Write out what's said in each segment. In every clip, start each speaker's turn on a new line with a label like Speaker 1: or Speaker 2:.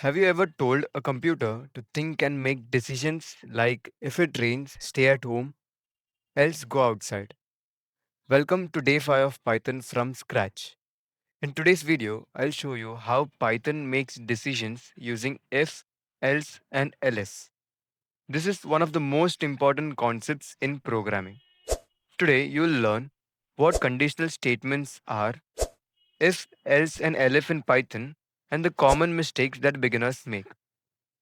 Speaker 1: Have you ever told a computer to think and make decisions like if it rains, stay at home, else go outside? Welcome to day 5 of Python from scratch. In today's video, I'll show you how Python makes decisions using if, else, and elif. This is one of the most important concepts in programming. Today, you'll learn what conditional statements are, if, else, and elif in Python, and the common mistakes that beginners make.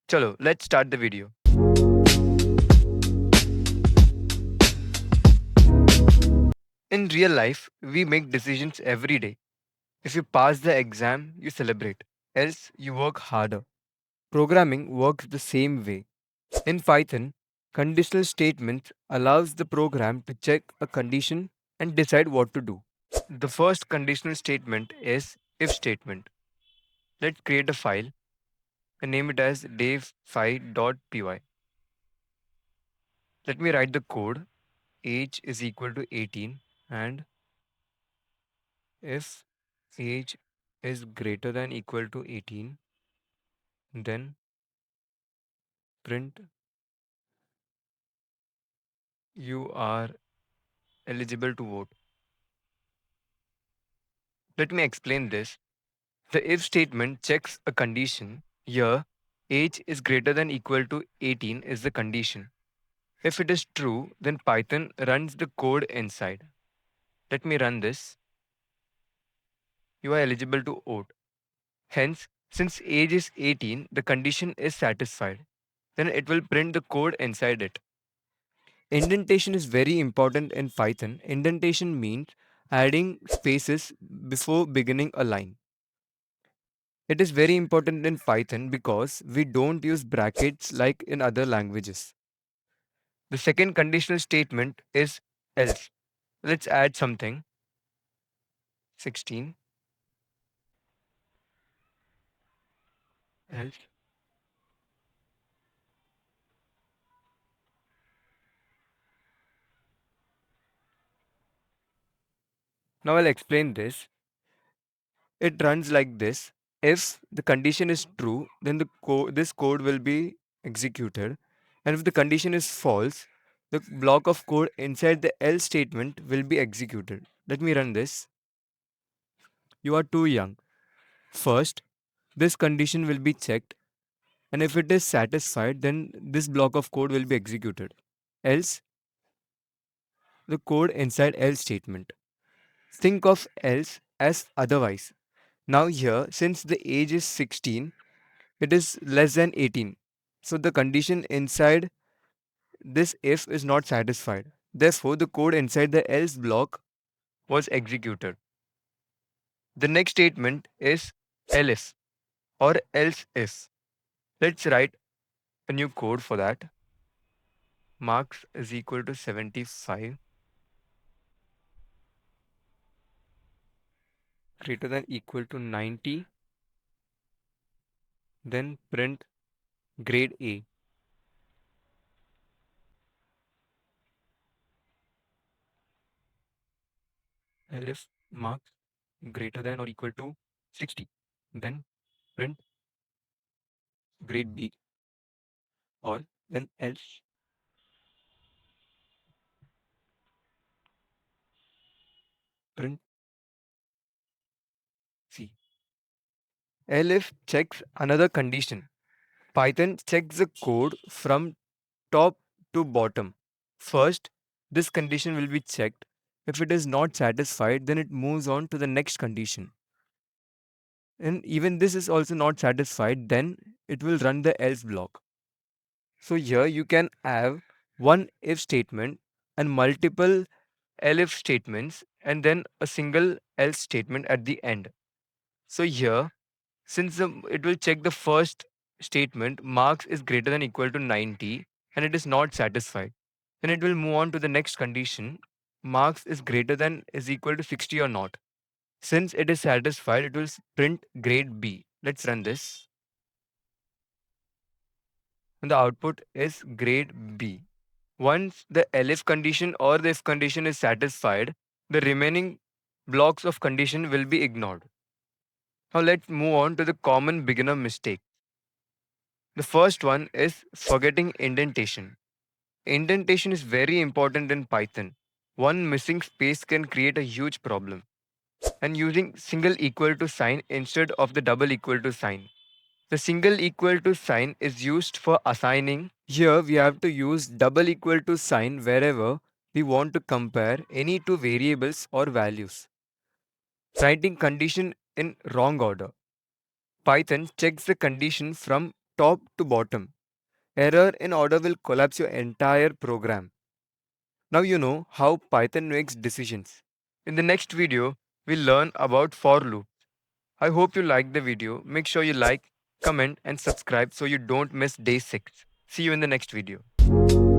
Speaker 1: Chalo, let's start the video. In real life, we make decisions every day. If you pass the exam, you celebrate. Else, you work harder. Programming works the same way. In Python, conditional statements allows the program to check a condition and decide what to do. The first conditional statement is if statement. Let's create a file and name it as day5.py. Let me write the code. Age is equal to 18 and if age is greater than equal to 18, then print you are eligible to vote. Let me explain this. The if statement checks a condition. Here, age is greater than equal to 18 is the condition. If it is true, then Python runs the code inside. Let me run this. You are eligible to vote. Hence, since age is 18, the condition is satisfied. Then it will print the code inside it. Indentation is very important in Python. Indentation means adding spaces before beginning a line. It is very important in Python because we don't use brackets like in other languages. The second conditional statement is else. Let's add something. 16 else. Now I'll explain this. It runs like this. If the condition is true, then this code will be executed. And if the condition is false, the block of code inside the else statement will be executed. Let me run this. You are too young. First, this condition will be checked, and if it is satisfied, then this block of code will be executed. Else, the code inside else statement. Think of else as otherwise. Now, here, since the age is 16, it is less than 18. So, the condition inside this if is not satisfied. Therefore, the code inside the else block was executed. The next statement is elif or else if. Let's write a new code for that. Marks is equal to 75 greater than equal to 90, then print grade A. Elif marks greater than or equal to 60, then print grade B, or then else print C. Elif checks another condition. Python checks the code from top to bottom. First, this condition will be checked. If it is not satisfied, then it moves on to the next condition. And even this is also not satisfied, then it will run the else block. So here you can have one if statement and multiple elif statements and then a single else statement at the end. So here, since it will check the first statement, marks is greater than equal to 90 and it is not satisfied. Then it will move on to the next condition. Marks is greater than is equal to 60 or not. Since it is satisfied, it will print grade B. Let's run this. And the output is grade B. Once the elif condition or the if condition is satisfied, the remaining blocks of condition will be ignored. Now let's move on to the common beginner mistake. The first one is forgetting indentation. Indentation is very important in Python. One missing space can create a huge problem. And using single equal to sign instead of the double equal to sign. The single equal to sign is used for assigning. Here we have to use double equal to sign wherever we want to compare any two variables or values. Writing condition in wrong order. Python checks the condition from top to bottom. Error in order will collapse your entire program. Now you know how Python makes decisions. In the next video, we'll learn about for loop. I hope you liked the video. Make sure you like, comment and subscribe so you don't miss day 6. See you in the next video.